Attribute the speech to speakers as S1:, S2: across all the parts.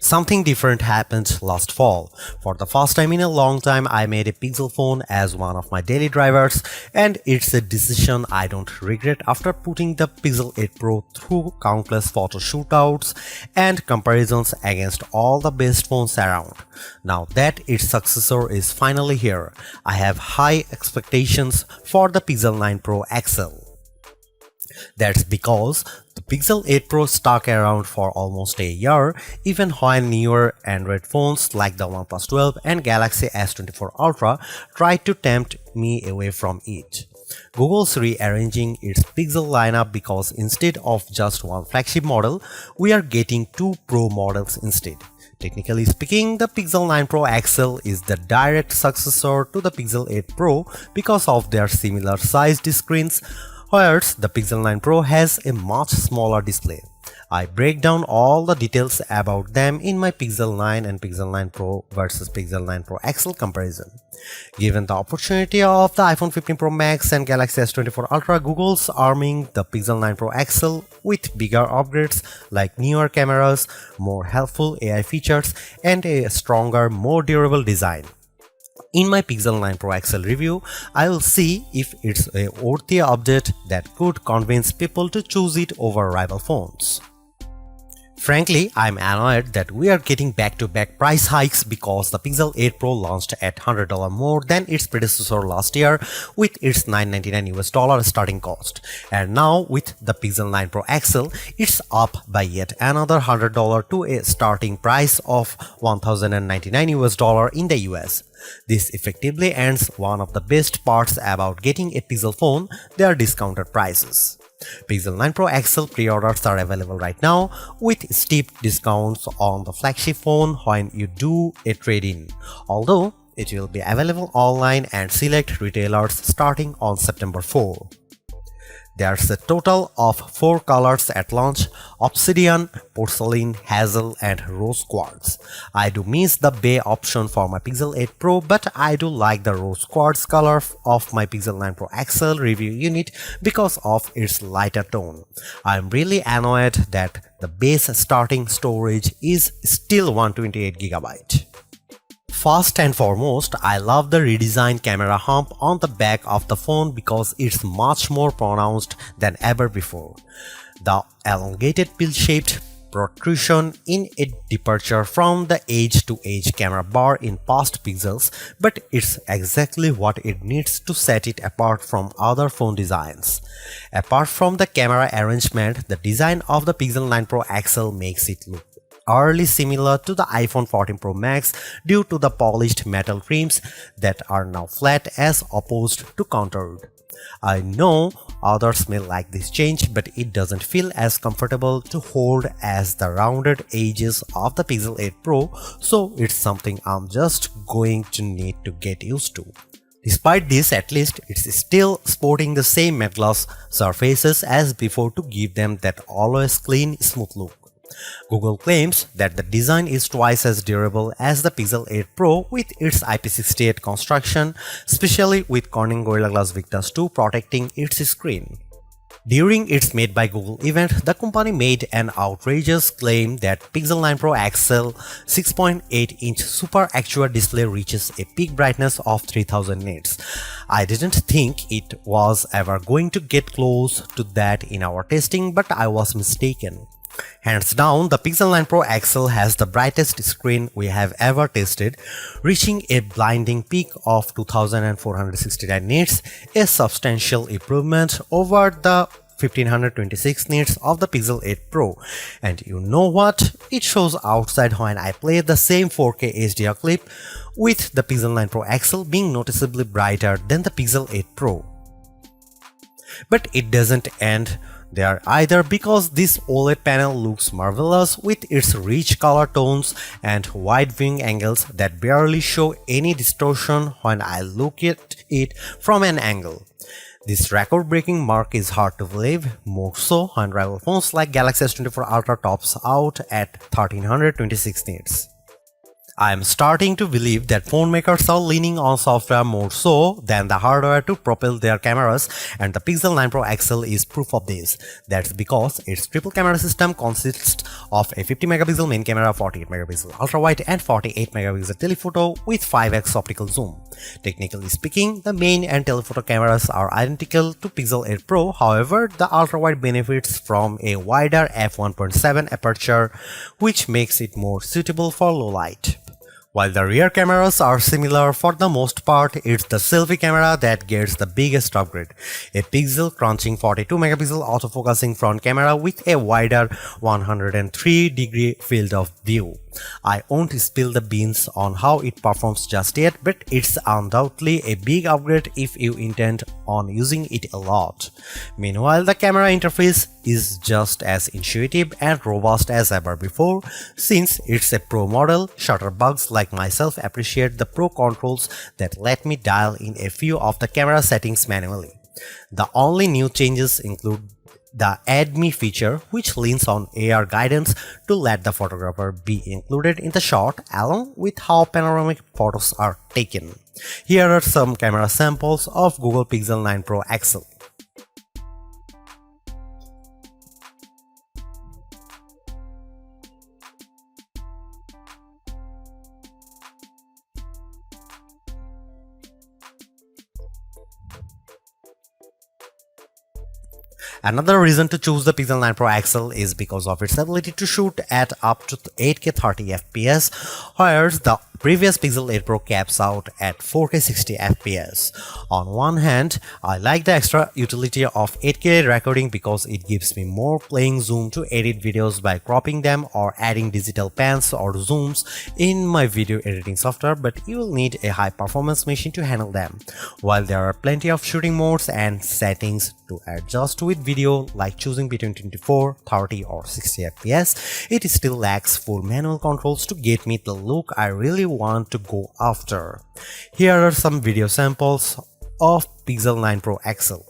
S1: Something different happened last fall. For the first time in a long time, I made a Pixel phone as one of my daily drivers, and it's a decision I don't regret after putting the Pixel 8 Pro through countless photo shootouts and comparisons against all the best phones around. Now that its successor is finally here, I have high expectations for the Pixel 9 Pro XL. That's because the Pixel 8 Pro stuck around for almost a year, even when newer Android phones like the OnePlus 12 and Galaxy S24 Ultra tried to tempt me away from it. Google's rearranging its Pixel lineup because instead of just one flagship model, we are getting two Pro models instead. Technically speaking, the Pixel 9 Pro XL is the direct successor to the Pixel 8 Pro because of their similar sized screens, whereas the Pixel 9 Pro has a much smaller display. I break down all the details about them in my Pixel 9 and Pixel 9 Pro versus Pixel 9 Pro XL comparison. Given the opportunity of the iPhone 15 Pro Max and Galaxy S24 Ultra, Google's arming the Pixel 9 Pro XL with bigger upgrades like newer cameras, more helpful AI features, and a stronger, more durable design. In my Pixel 9 Pro XL review, I will see if it's a worthy update that could convince people to choose it over rival phones. Frankly, I'm annoyed that we are getting back-to-back price hikes because the Pixel 8 Pro launched at $100 more than its predecessor last year with its $999 starting cost. And now with the Pixel 9 Pro XL, it's up by yet another $100 to a starting price of $1,099 in the US. This effectively ends one of the best parts about getting a Pixel phone, their discounted prices. Pixel 9 Pro XL pre-orders are available right now with steep discounts on the flagship phone when you do a trade-in, although it will be available online and select retailers starting on September 4. There's a total of 4 colors at launch: Obsidian, Porcelain, Hazel, and Rose Quartz. I do miss the Bay option for my Pixel 8 Pro, but I do like the Rose Quartz color of my Pixel 9 Pro XL review unit because of its lighter tone. I'm really annoyed that the base starting storage is still 128GB. First and foremost, I love the redesigned camera hump on the back of the phone because it's much more pronounced than ever before. The elongated pill-shaped protrusion in a departure from the edge-to-edge camera bar in past Pixels, but it's exactly what it needs to set it apart from other phone designs. Apart from the camera arrangement, the design of the Pixel 9 Pro XL makes it look eerily similar to the iPhone 14 Pro Max due to the polished metal rims that are now flat as opposed to contoured. I know others may like this change, but it doesn't feel as comfortable to hold as the rounded edges of the Pixel 8 Pro, so it's something I'm just going to need to get used to. Despite this, at least it's still sporting the same matte gloss surfaces as before to give them that always clean, smooth look. Google claims that the design is twice as durable as the Pixel 8 Pro with its IP68 construction, especially with Corning Gorilla Glass Victus 2 protecting its screen. During its Made by Google event, the company made an outrageous claim that Pixel 9 Pro XL 6.8-inch Super Actua display reaches a peak brightness of 3000 nits. I didn't think it was ever going to get close to that in our testing, but I was mistaken. Hands down, the Pixel 9 Pro XL has the brightest screen we have ever tested, reaching a blinding peak of 2469 nits, a substantial improvement over the 1526 nits of the Pixel 8 Pro. And you know what? It shows outside when I play the same 4K HDR clip, with the Pixel 9 Pro XL being noticeably brighter than the Pixel 8 Pro. But it doesn't end there either, because this OLED panel looks marvelous with its rich color tones and wide viewing angles that barely show any distortion when I look at it from an angle. This record-breaking mark is hard to believe, more so when rival phones like Galaxy S24 Ultra tops out at 1326 nits. I'm starting to believe that phone makers are leaning on software more so than the hardware to propel their cameras, and the Pixel 9 Pro XL is proof of this. That's because its triple camera system consists of a 50 megapixel main camera, 48 megapixel ultra wide, and 48 megapixel telephoto with 5x optical zoom. Technically speaking, the main and telephoto cameras are identical to Pixel 8 Pro. However, the ultra wide benefits from a wider f1.7 aperture, which makes it more suitable for low light. While the rear cameras are similar for the most part, it's the selfie camera that gets the biggest upgrade. A pixel crunching 42 megapixel autofocusing front camera with a wider 103-degree field of view. I won't spill the beans on how it performs just yet, but it's undoubtedly a big upgrade if you intend on using it a lot. Meanwhile, the camera interface is just as intuitive and robust as ever before. Since it's a Pro model, shutterbugs like myself appreciate the Pro controls that let me dial in a few of the camera settings manually. The only new changes include the Add Me feature, which leans on AR guidance to let the photographer be included in the shot along with how panoramic photos are taken. Here are some camera samples of Google Pixel 9 Pro XL. Another reason to choose the Pixel 9 Pro XL is because of its ability to shoot at up to 8K 30 FPS, whereas the previous Pixel 8 Pro caps out at 4K 60 FPS. On one hand, I like the extra utility of 8K recording because it gives me more playing zoom to edit videos by cropping them or adding digital pans or zooms in my video editing software, but you will need a high performance machine to handle them. While there are plenty of shooting modes and settings to adjust with video, like choosing between 24, 30 or 60 FPS, it still lacks full manual controls to get me the look I really want to go after. Here are some video samples of Pixel 9 Pro XL.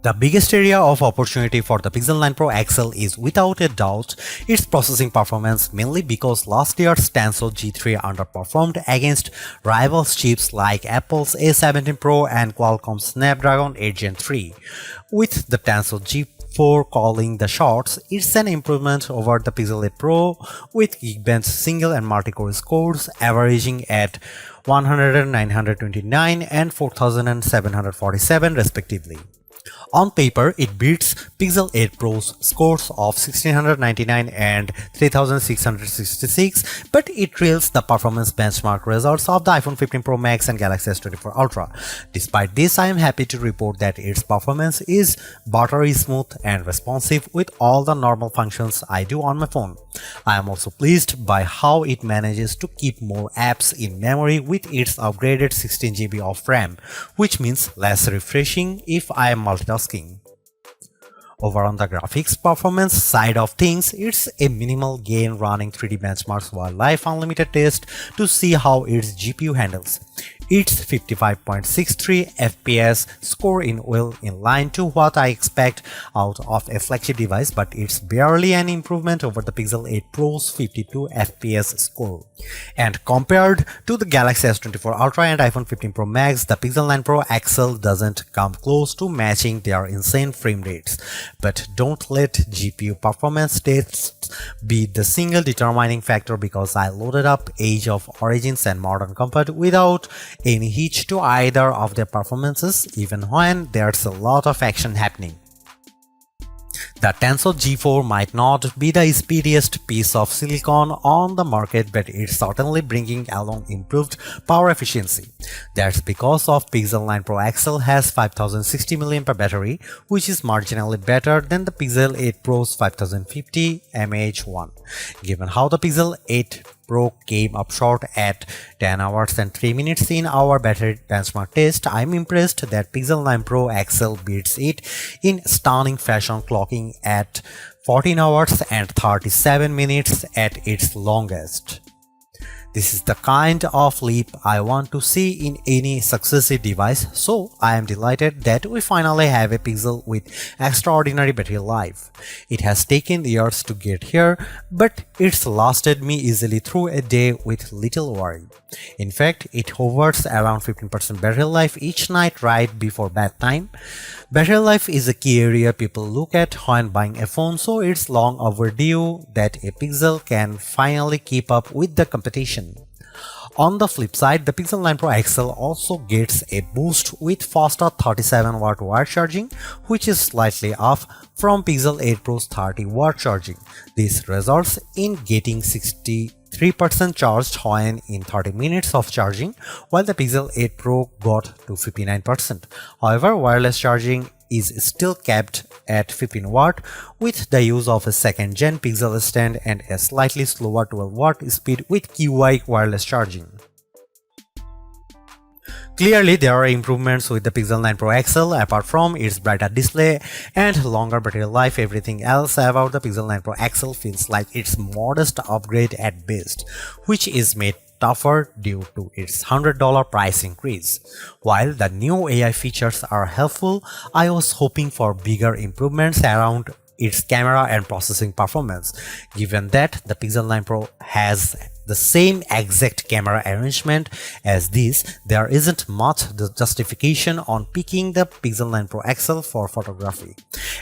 S1: The biggest area of opportunity for the Pixel 9 Pro XL is without a doubt its processing performance, mainly because last year's Tensor G3 underperformed against rivals chips like Apple's A17 Pro and Qualcomm's Snapdragon 8 Gen 3. With the Tensor G4 calling the shots, it's an improvement over the Pixel 8 Pro with Geekbench single and multi-core scores averaging at 100, 929 and 4747 respectively. On paper, it beats Pixel 8 Pro's scores of 1699 and 3666, but it trails the performance benchmark results of the iPhone 15 Pro Max and Galaxy S24 Ultra. Despite this, I am happy to report that its performance is buttery smooth and responsive with all the normal functions I do on my phone. I am also pleased by how it manages to keep more apps in memory with its upgraded 16 GB of RAM, which means less refreshing if I am multitasking. Over on the graphics performance side of things, it's a minimal gain running 3D benchmarks Wildlife Unlimited test to see how its GPU handles. Its 55.63 FPS score in well in line to what I expect out of a flagship device, but it's barely an improvement over the Pixel 8 Pro's 52 FPS score. And compared to the Galaxy S24 Ultra and iPhone 15 Pro Max, the Pixel 9 Pro XL doesn't come close to matching their insane frame rates. But don't let GPU performance tests be the single determining factor, because I loaded up Age of Origins and Modern Comfort without any hitch to either of their performances, even when there's a lot of action happening. The Tensor G4 might not be the speediest piece of silicon on the market, but it's certainly bringing along improved power efficiency. That's because of Pixel 9 Pro XL has 5060 mAh battery, which is marginally better than the Pixel 8 Pro's 5050 mAh1. Given how the Pixel 8 Pro came up short at 10 hours and 3 minutes in our battery benchmark test, I'm impressed that Pixel 9 Pro XL beats it in stunning fashion, clocking at 14 hours and 37 minutes at its longest. This is the kind of leap I want to see in any successive device, so I am delighted that we finally have a Pixel with extraordinary battery life. It has taken years to get here, but it's lasted me easily through a day with little worry. In fact, it hovers around 15% battery life each night right before bedtime. Battery life is a key area people look at when buying a phone, so it's long overdue that a Pixel can finally keep up with the competition. On the flip side, the Pixel 9 Pro XL also gets a boost with faster 37W wire charging, which is slightly off from Pixel 8 Pro's 30W charging. This results in getting 63% charged when in 30 minutes of charging, while the Pixel 8 Pro got to 59%. However, wireless charging is still capped at 15W with the use of a second-gen Pixel stand and a slightly slower 12W speed with QI wireless charging. Clearly, there are improvements with the Pixel 9 Pro XL. Apart from its brighter display and longer battery life, everything else about the Pixel 9 Pro XL feels like its modest upgrade at best, which is made tougher due to its $100 price increase. While the new AI features are helpful, I was hoping for bigger improvements around its camera and processing performance. Given that the Pixel 9 Pro has the same exact camera arrangement as this, there isn't much justification on picking the Pixel 9 Pro XL for photography.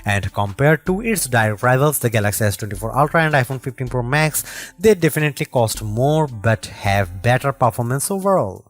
S1: And compared to its direct rivals, the Galaxy S24 Ultra and iPhone 15 Pro Max, they definitely cost more but have better performance overall.